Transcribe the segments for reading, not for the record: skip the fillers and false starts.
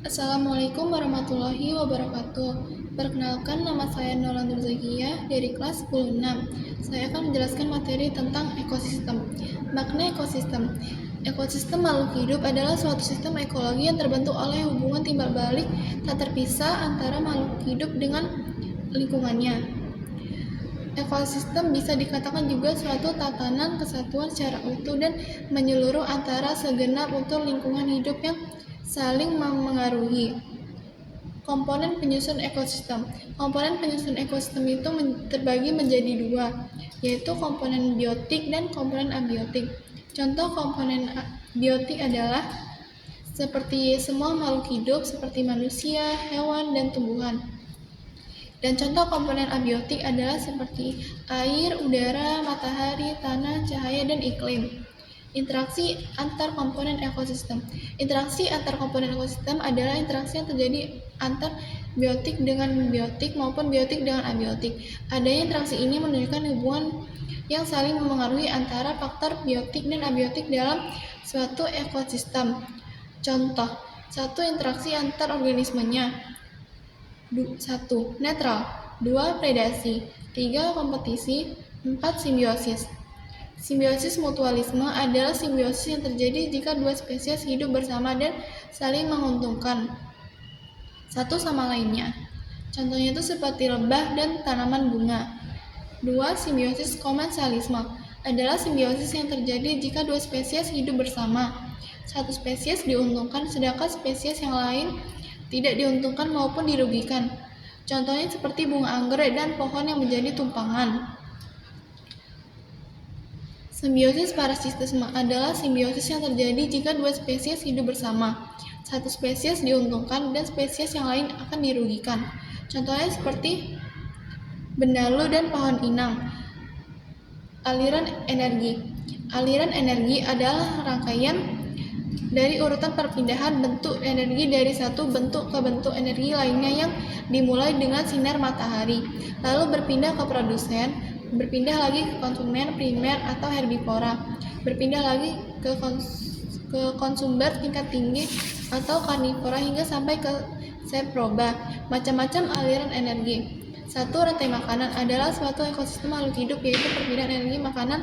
Assalamualaikum warahmatullahi wabarakatuh. Perkenalkan, nama saya Nurlandur Zakiyah dari kelas 10-6. Saya akan menjelaskan materi tentang ekosistem. Makna ekosistem. Ekosistem makhluk hidup adalah suatu sistem ekologi yang terbentuk oleh hubungan timbal balik tak terpisah antara makhluk hidup dengan lingkungannya. Ekosistem bisa dikatakan juga suatu tatanan kesatuan secara utuh dan menyeluruh antara segenap unsur lingkungan hidup yang saling memengaruhi. Komponen penyusun ekosistem. Komponen penyusun ekosistem itu terbagi menjadi dua, yaitu komponen biotik dan komponen abiotik. Contoh komponen biotik adalah seperti semua makhluk hidup seperti manusia, hewan, dan tumbuhan. Dan contoh komponen abiotik adalah seperti air, udara, matahari, tanah, cahaya, dan iklim. Interaksi antar komponen ekosistem. Interaksi antar komponen ekosistem adalah interaksi yang terjadi antar biotik dengan biotik maupun biotik dengan abiotik. Adanya interaksi ini menunjukkan hubungan yang saling memengaruhi antara faktor biotik dan abiotik dalam suatu ekosistem. Contoh, satu interaksi antar organismenya. 1. Netral. 2. Predasi. 3. Kompetisi. 4. Simbiosis. Simbiosis mutualisme adalah simbiosis yang terjadi jika dua spesies hidup bersama dan saling menguntungkan satu sama lainnya. Contohnya itu seperti lebah dan tanaman bunga. 2. Simbiosis komensalisme adalah simbiosis yang terjadi jika dua spesies hidup bersama. Satu spesies diuntungkan sedangkan spesies yang lain tidak diuntungkan maupun dirugikan. Contohnya seperti bunga anggrek dan pohon yang menjadi tumpangan. Simbiosis parasitisme adalah simbiosis yang terjadi jika dua spesies hidup bersama. Satu spesies diuntungkan dan spesies yang lain akan dirugikan. Contohnya seperti benalu dan pohon inang. Aliran energi. Aliran energi adalah rangkaian dari urutan perpindahan bentuk energi dari satu bentuk ke bentuk energi lainnya yang dimulai dengan sinar matahari, lalu berpindah ke produsen, berpindah lagi ke konsumen primer atau herbivora, berpindah lagi ke konsumber tingkat tinggi atau karnivora hingga sampai ke saproba. Macam-macam aliran energi. Satu, rantai makanan adalah suatu ekosistem makhluk hidup, yaitu perpindahan energi makanan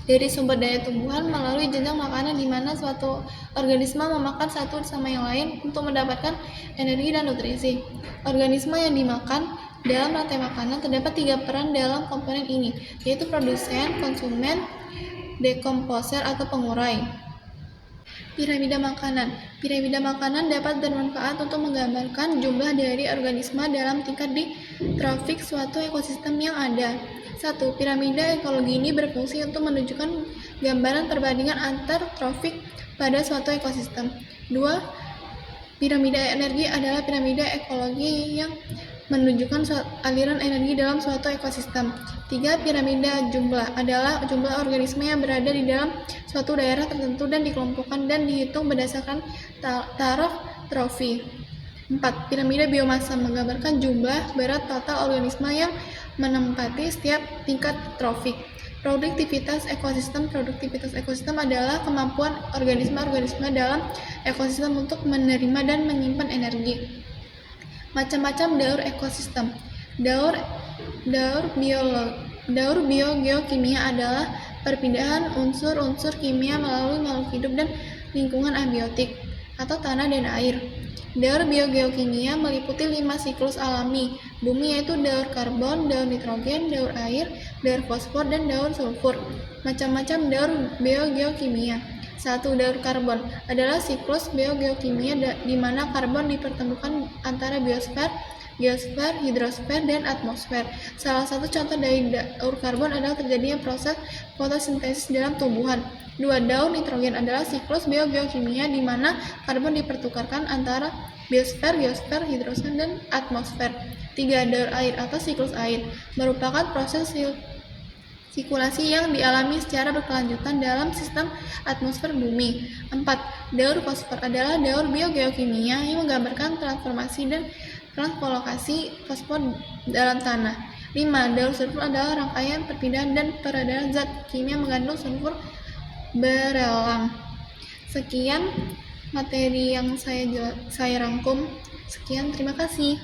dari sumber daya tumbuhan melalui jenjang makanan di mana suatu organisme memakan satu sama yang lain untuk mendapatkan energi dan nutrisi. Organisme yang dimakan dalam rantai makanan terdapat 3 peran dalam komponen ini, yaitu produsen, konsumen, dekomposer atau pengurai. Piramida makanan. Piramida makanan dapat bermanfaat untuk menggambarkan jumlah dari organisme dalam tingkat ditrofik suatu ekosistem yang ada. 1. Piramida ekologi ini berfungsi untuk menunjukkan gambaran perbandingan antar trofik pada suatu ekosistem. 2. Piramida energi adalah piramida ekologi yang menunjukkan aliran energi dalam suatu ekosistem. 3. Piramida jumlah adalah jumlah organisme yang berada di dalam suatu daerah tertentu dan dikelompokkan dan dihitung berdasarkan taraf trofi. 4. Piramida biomasa menggambarkan jumlah berat total organisme yang menempati setiap tingkat trofik. Produktivitas ekosistem. Produktivitas ekosistem adalah kemampuan organisme-organisme dalam ekosistem untuk menerima dan menyimpan energi. Macam-macam daur ekosistem. Daur biogeokimia adalah perpindahan unsur-unsur kimia melalui makhluk hidup dan lingkungan abiotik atau tanah dan air. Daur biogeokimia meliputi 5 siklus alami bumi, yaitu daur karbon, daur nitrogen, daur air, daur fosfor, dan daur sulfur. Macam-macam daur biogeokimia. 1. Daur karbon adalah siklus biogeokimia di mana karbon dipertemukan antara biosfer, geosfer, hidrosfer, dan atmosfer. Salah satu contoh dari daur karbon adalah terjadinya proses fotosintesis dalam tumbuhan. 2. Daur nitrogen adalah siklus biogeokimia di mana karbon dipertukarkan antara biosfer, geosfer, hidrosfer, dan atmosfer. 3. Daur air atau siklus air merupakan proses sirkulasi yang dialami secara berkelanjutan dalam sistem atmosfer bumi. 4. Daur fosfor adalah daur biogeokimia yang menggambarkan transformasi dan translokasi fosfor dalam tanah. 5. Daur sulfur adalah rangkaian perpindahan dan peredaran zat kimia mengandung sulfur berelang. Sekian materi yang saya rangkum. Sekian, terima kasih.